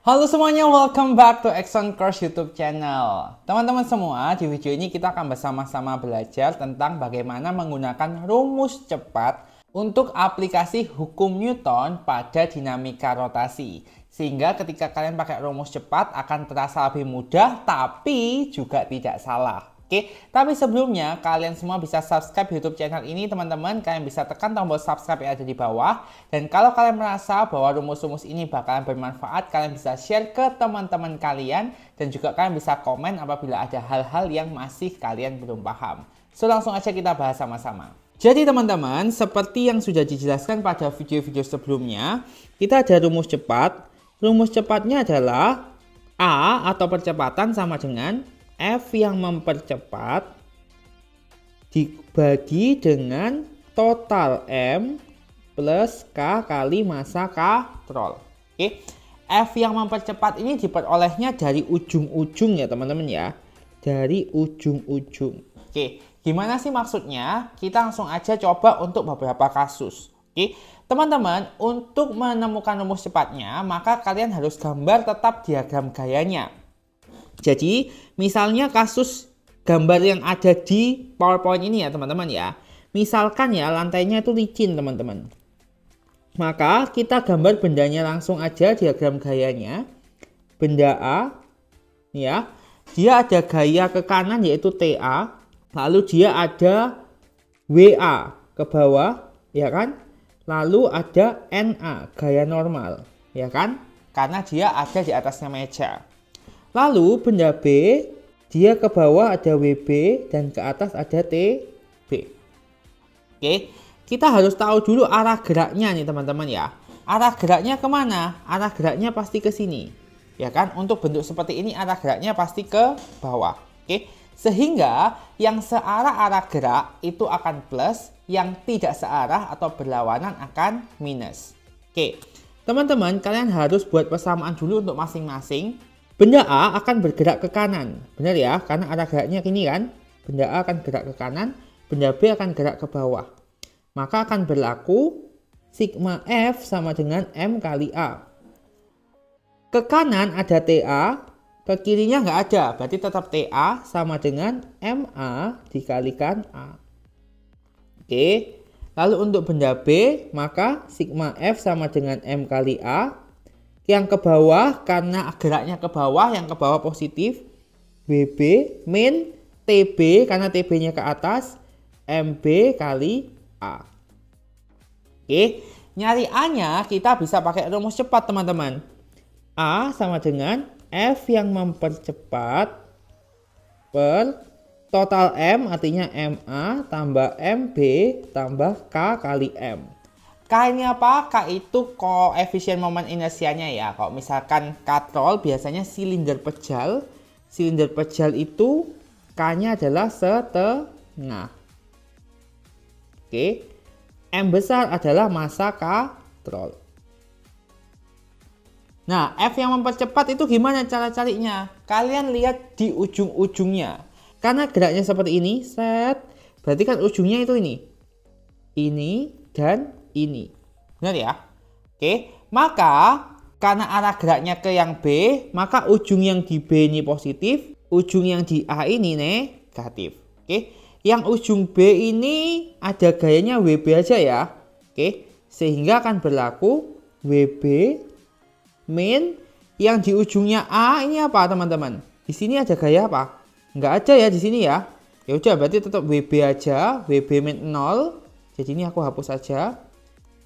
Halo semuanya, welcome back to Exxon Course YouTube channel. Teman-teman semua, di video ini kita akan bersama-sama belajar tentang bagaimana menggunakan rumus cepat untuk aplikasi hukum Newton pada dinamika rotasi. Sehingga ketika kalian pakai rumus cepat akan terasa lebih mudah, tapi juga tidak salah. Oke, tapi sebelumnya kalian semua bisa subscribe YouTube channel ini teman-teman. Kalian bisa tekan tombol subscribe yang ada di bawah. Dan kalau kalian merasa bahwa rumus-rumus ini bakalan bermanfaat, kalian bisa share ke teman-teman kalian. Dan juga kalian bisa komen apabila ada hal-hal yang masih kalian belum paham. So langsung aja kita bahas sama-sama. Jadi teman-teman, seperti yang sudah dijelaskan pada video-video sebelumnya, kita ada rumus cepat. Rumus cepatnya adalah A atau percepatan sama dengan F yang mempercepat dibagi dengan total M plus K kali massa katrol. Oke. F yang mempercepat ini diperolehnya dari ujung-ujung ya teman-teman ya. Dari ujung-ujung. Oke. Gimana sih maksudnya? Kita langsung aja coba untuk beberapa kasus. Oke. Teman-teman, untuk menemukan rumus cepatnya, maka kalian harus gambar tetap diagram gayanya. Jadi, misalnya kasus gambar yang ada di PowerPoint ini ya teman-teman ya. Misalkan ya lantainya itu licin teman-teman. Maka kita gambar bendanya langsung aja diagram gayanya. Benda A, ya, dia ada gaya ke kanan yaitu TA. Lalu dia ada WA ke bawah, ya kan? Lalu ada NA, gaya normal, ya kan? Karena dia ada di atasnya meja. Lalu benda B, dia ke bawah ada WB dan ke atas ada TB. Oke, kita harus tahu dulu arah geraknya nih teman-teman ya. Arah geraknya kemana? Arah geraknya pasti ke sini. Ya kan, untuk bentuk seperti ini arah geraknya pasti ke bawah. Oke, sehingga yang searah arah gerak itu akan plus, yang tidak searah atau berlawanan akan minus. Oke, teman-teman kalian harus buat persamaan dulu untuk masing-masing. Benda A akan bergerak ke kanan, benar ya, karena arah geraknya gini kan. Benda A akan gerak ke kanan, benda B akan gerak ke bawah. Maka akan berlaku sigma F sama dengan M kali A. Ke kanan ada TA, ke kirinya nggak ada, berarti tetap TA sama dengan MA dikalikan A. Oke, lalu untuk benda B, maka sigma F sama dengan M kali A. Yang ke bawah, karena geraknya ke bawah, yang ke bawah positif, WB min TB, karena TB-nya ke atas, MB kali A. Oke, nyari A-nya kita bisa pakai rumus cepat teman-teman. A sama dengan F yang mempercepat per total M, artinya MA tambah MB tambah K kali M. K ini apa? K itu koefisien momen inersianya ya. Kalau misalkan katrol biasanya silinder pejal. Silinder pejal itu K-nya adalah setengah. Oke. M besar adalah massa katrol. Nah, F yang mempercepat itu gimana cara carinya? Kalian lihat di ujung-ujungnya. Karena geraknya seperti ini, set. Berarti kan ujungnya itu ini. Ini dan ini. Benar ya? Oke, maka karena arah geraknya ke yang B, maka ujung yang di B ini positif, ujung yang di A ini negatif. Oke, yang ujung B ini ada gayanya WB aja ya. Oke, sehingga akan berlaku WB min yang di ujungnya A ini apa teman-teman? Di sini ada gaya apa? Enggak ada ya di sini ya. Ya udah berarti tetap WB aja, WB min 0. Jadi ini aku hapus saja.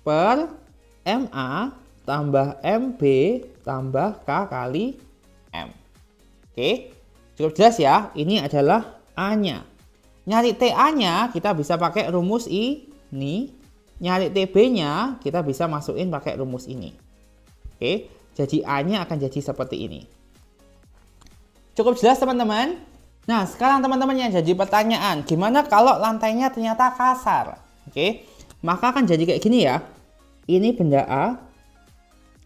Per MA tambah MB tambah K kali M. Oke, cukup jelas ya. Ini adalah A-nya. Nyari TA-nya kita bisa pakai rumus ini. Nyari TB-nya kita bisa masukin pakai rumus ini. Oke, jadi A-nya akan jadi seperti ini. Cukup jelas teman-teman? Nah, sekarang teman-teman yang jadi pertanyaan, gimana kalau lantainya ternyata kasar? Oke, maka akan jadi kayak gini ya. Ini benda A.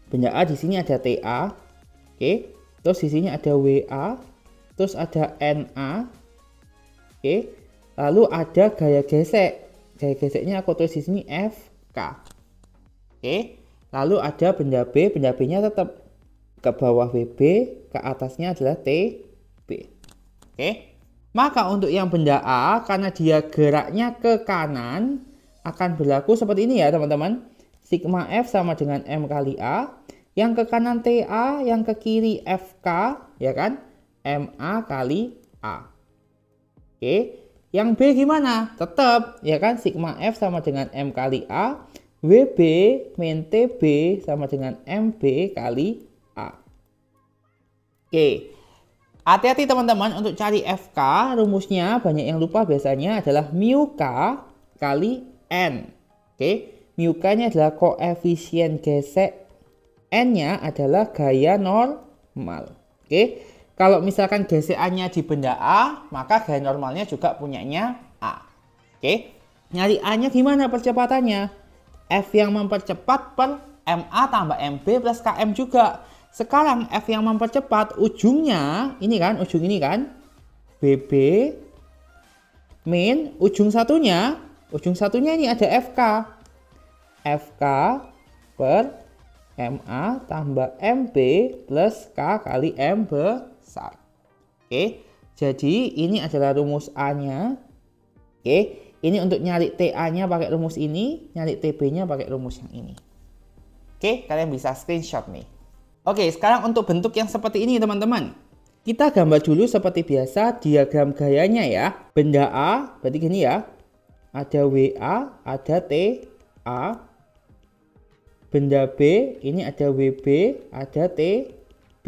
Benda A di sini ada TA. Oke. Terus di sini ada WA. Terus ada NA. Oke. Lalu ada gaya gesek. Gaya geseknya aku tulis di sini FK. Oke. Lalu ada benda B. Benda B-nya tetap ke bawah WB, ke atasnya adalah TB. Oke. Maka untuk yang benda A, karena dia geraknya ke kanan, akan berlaku seperti ini ya teman-teman. Sigma F sama dengan M kali A. Yang ke kanan TA, yang ke kiri FK, ya kan? MA kali A. Oke. Yang B gimana? Tetap, ya kan? Sigma F sama dengan M kali A. WB min TB sama dengan MB kali A. Oke. Hati-hati teman-teman, untuk cari FK rumusnya banyak yang lupa biasanya adalah mu K kali N. Oke, mu K nya adalah koefisien gesek, N-nya adalah gaya normal. Oke, kalau misalkan gesekannya di benda A, maka gaya normalnya juga punyanya A. Oke, nyari A-nya gimana percepatannya? F yang mempercepat per MA tambah MB plus KM juga. Sekarang F yang mempercepat ujungnya, ini kan, ujung ini kan, BB min ujung satunya ini ada FK. FK per MA tambah MB plus K kali M besar. Oke, jadi ini adalah rumus A-nya. Oke, ini untuk nyari TA-nya pakai rumus ini, nyari TB-nya pakai rumus yang ini. Oke, kalian bisa screenshot nih. Oke, sekarang untuk bentuk yang seperti ini teman-teman. Kita gambar dulu seperti biasa diagram gayanya ya. Benda A, berarti gini ya. Ada WA, ada TA. Benda B, ini ada WB, ada TB.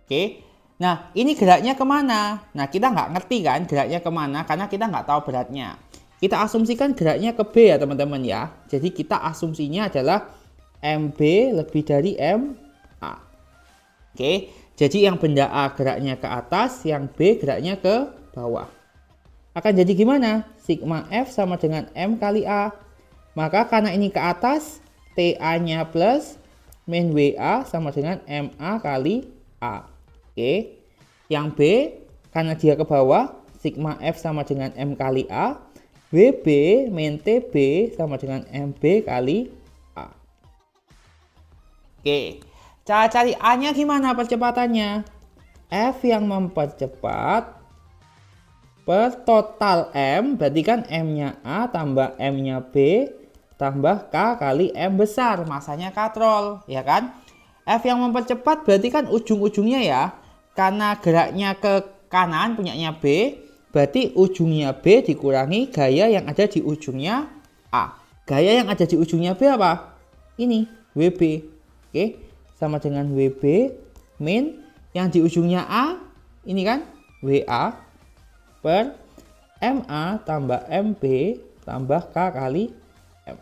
Oke, nah ini geraknya kemana? Nah kita nggak ngerti kan geraknya kemana karena kita nggak tahu beratnya. Kita asumsikan geraknya ke B ya teman-teman ya. Jadi kita asumsinya adalah MB lebih dari M. Oke, jadi yang benda A geraknya ke atas, yang B geraknya ke bawah. Akan jadi gimana? Sigma F sama dengan M kali A. Maka karena ini ke atas, TA-nya plus min WA sama dengan MA kali A. Oke, yang B karena dia ke bawah, sigma F sama dengan M kali A. WB min TB sama dengan MB kali A. Oke. Cara cari A-nya gimana percepatannya? F yang mempercepat per total M, berarti kan M-nya A tambah M-nya B tambah K kali M besar, masanya katrol, ya kan? F yang mempercepat berarti kan ujung-ujungnya ya. Karena geraknya ke kanan punyanya B, berarti ujungnya B dikurangi gaya yang ada di ujungnya A. Gaya yang ada di ujungnya B apa? Ini, WB. Oke. Sama dengan WB min yang di ujungnya A ini kan WA per MA tambah MB tambah K kali M.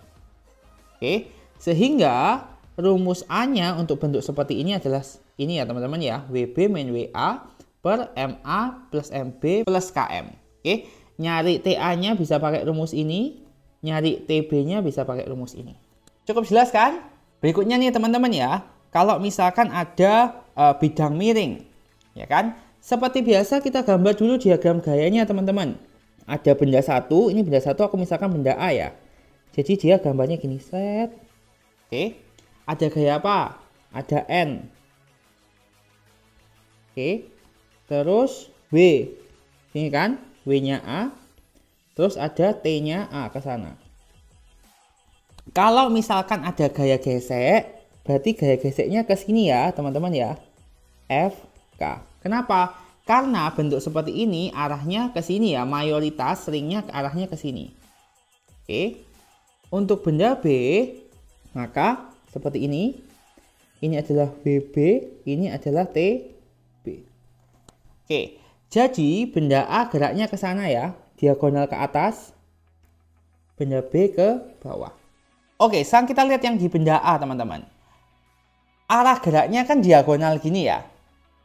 Oke, sehingga rumus A-nya untuk bentuk seperti ini adalah ini ya teman-teman ya, WB min WA per MA plus MB plus KM. Oke, nyari TA-nya bisa pakai rumus ini, nyari TB-nya bisa pakai rumus ini. Cukup jelas kan? Berikutnya nih teman-teman ya. Kalau misalkan ada bidang miring, ya kan? Seperti biasa kita gambar dulu diagram gayanya teman-teman. Ada benda satu, ini benda satu aku misalkan benda A ya. Jadi dia gambarnya gini, set. Oke, ada gaya apa? Ada N. Oke, terus W. Ini kan, W-nya A. Terus ada T-nya A ke sana. Kalau misalkan ada gaya gesek, berarti gaya geseknya ke sini ya teman-teman ya, FK. Kenapa? Karena bentuk seperti ini arahnya ke sini ya, mayoritas seringnya arahnya ke sini. Oke. Untuk benda B, maka seperti ini. Ini adalah WB, ini adalah TB. Oke. Jadi benda A geraknya ke sana ya, diagonal ke atas. Benda B ke bawah. Oke, sekarang kita lihat yang di benda A teman-teman. Arah geraknya kan diagonal gini ya.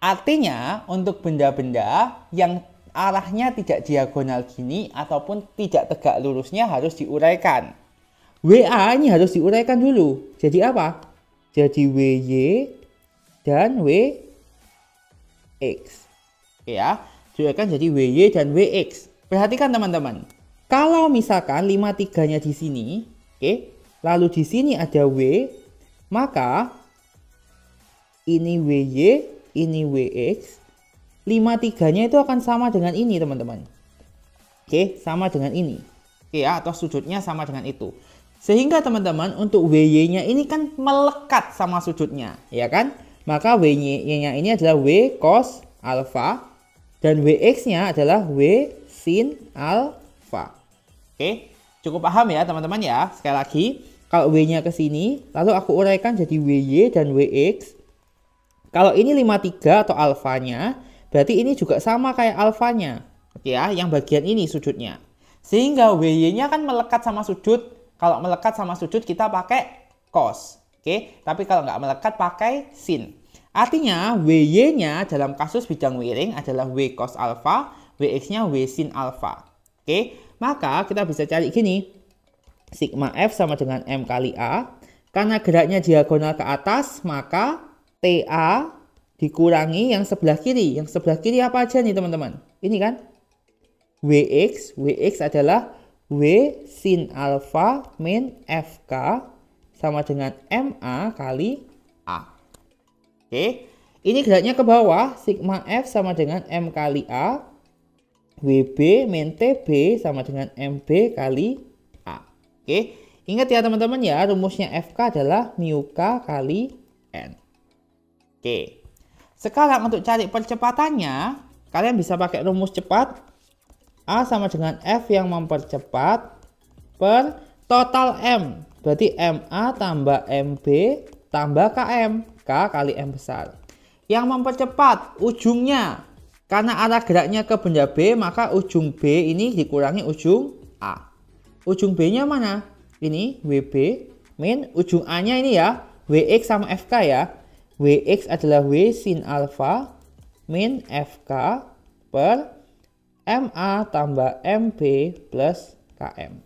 Artinya untuk benda-benda yang arahnya tidak diagonal gini ataupun tidak tegak lurusnya harus diuraikan. WA ini harus diuraikan dulu. Jadi apa? Jadi WY dan WX. Ya, diuraikan jadi WY dan WX. Perhatikan teman-teman. Kalau misalkan 53-nya di sini, oke, lalu di sini ada W, maka ini WY, ini WX, 53-nya itu akan sama dengan ini teman-teman. Oke, sama dengan ini. Oke ya, atau sudutnya sama dengan itu. Sehingga teman-teman untuk WY-nya ini kan melekat sama sudutnya, ya kan? Maka WY-nya ini adalah W cos alfa dan WX-nya adalah W sin alfa. Oke, cukup paham ya teman-teman ya. Sekali lagi, kalau W-nya ke sini, lalu aku uraikan jadi WY dan WX. Kalau ini 53 atau alfanya, berarti ini juga sama kayak alfanya. Oke ya, yang bagian ini sudutnya. Sehingga WY-nya kan melekat sama sudut. Kalau melekat sama sudut kita pakai cos. Oke, tapi kalau nggak melekat pakai sin. Artinya WY-nya dalam kasus bidang miring adalah W cos alfa, WX-nya W sin alfa. Oke, maka kita bisa cari gini. Sigma F sama dengan M kali A. Karena geraknya diagonal ke atas, maka TA dikurangi yang sebelah kiri. Yang sebelah kiri apa aja nih teman-teman? Ini kan? WX adalah W sin alfa min FK sama dengan MA kali A. Oke, ini geraknya ke bawah, sigma F sama dengan M kali A, WB min TB sama dengan MB kali A. Oke, ingat ya teman-teman ya, rumusnya FK adalah mu K kali N. Oke, sekarang untuk cari percepatannya, kalian bisa pakai rumus cepat. A sama dengan F yang mempercepat per total M. Berarti MA tambah MB tambah KM. K kali M besar. Yang mempercepat ujungnya. Karena arah geraknya ke benda B, maka ujung B ini dikurangi ujung A. Ujung B-nya mana? Ini WB min ujung A-nya ini ya. WX sama FK ya. WX adalah W sin alfa min FK per MA tambah MB plus KM.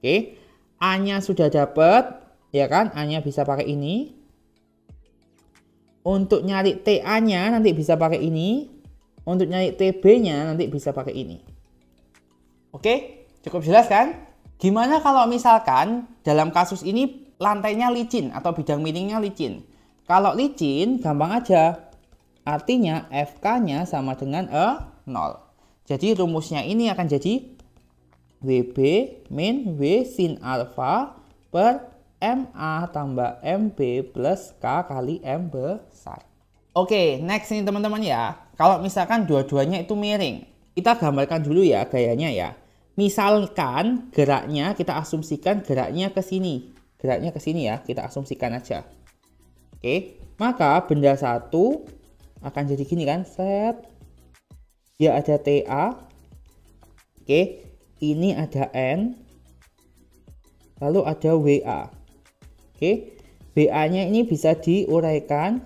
Oke, A-nya sudah dapat, ya kan? A-nya bisa pakai ini. Untuk nyari TA-nya nanti bisa pakai ini. Untuk nyari TB-nya nanti bisa pakai ini. Oke, cukup jelas kan? Gimana kalau misalkan dalam kasus ini lantainya licin atau bidang miringnya licin? Kalau licin, gampang aja. Artinya FK-nya sama dengan 0. Jadi rumusnya ini akan jadi WB min W sin alfa per MA tambah MB plus K kali M besar. Oke, next ini teman-teman ya. Kalau misalkan dua-duanya itu miring, kita gambarkan dulu ya gayanya ya. Misalkan geraknya kita asumsikan geraknya ke sini. Geraknya ke sini ya, kita asumsikan aja. Oke, maka benda satu akan jadi gini kan, set. Ya ada TA, oke, ini ada N, lalu ada WA, oke, WA-nya ini bisa diuraikan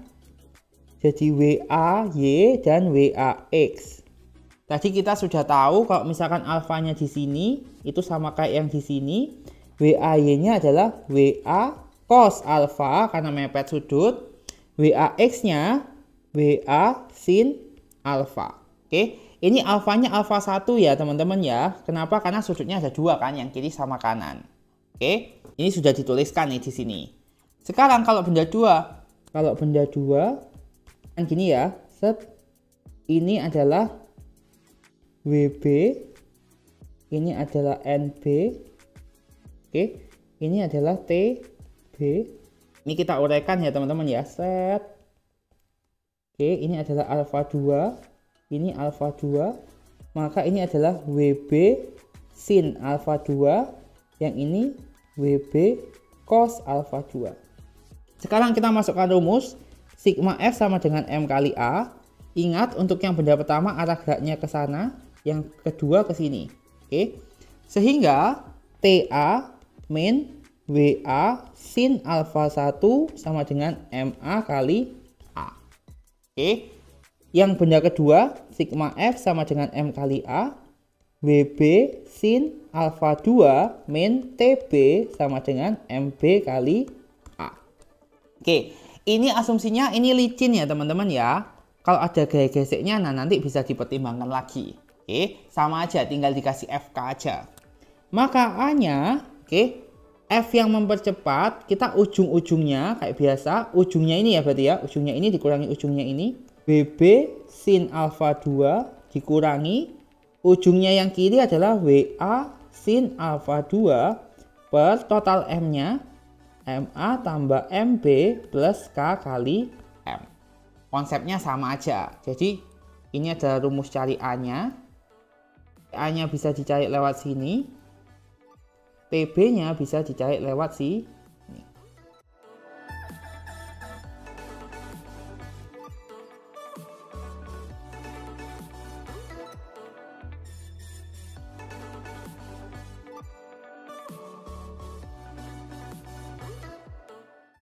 jadi WAY dan WAX. Tadi kita sudah tahu kalau misalkan alfanya di sini itu sama kayak yang di sini, WAY-nya adalah WA cos alfa karena mepet sudut, WAX-nya WA sin alfa. Oke, ini alfanya alfa 1 ya teman-teman ya. Kenapa? Karena sudutnya ada dua kan, yang kiri sama kanan. Oke, ini sudah dituliskan nih di sini. Sekarang kalau benda 2, kan gini ya, set. Ini adalah WB, ini adalah NB, oke, ini adalah TB. Ini kita uraikan ya teman-teman ya, set. Oke, ini adalah alfa 2. Ini alfa 2, maka ini adalah WB sin alfa 2, yang ini WB cos alfa 2. Sekarang kita masukkan rumus sigma F sama dengan M kali A. Ingat untuk yang benda pertama arah geraknya ke sana, yang kedua ke sini. Oke, sehingga TA min WA sin alfa 1 sama dengan MA kali A. Oke. Yang benda kedua, sigma F sama dengan M kali A, WB sin alfa 2 min TB sama dengan MB kali A. Oke, ini asumsinya ini licin ya teman-teman ya. Kalau ada gaya geseknya, nah nanti bisa dipertimbangkan lagi. Oke, sama aja tinggal dikasih FK aja. Maka A-nya, oke, F yang mempercepat, kita ujung-ujungnya kayak biasa, ujungnya ini ya berarti ya, ujungnya ini dikurangi ujungnya ini. WB sin alfa 2 dikurangi ujungnya yang kiri adalah WA sin alfa 2 per total M-nya MA tambah MB plus K kali M. Konsepnya sama aja. Jadi ini adalah rumus cari A-nya. A-nya bisa dicari lewat sini. PB-nya bisa dicari lewat si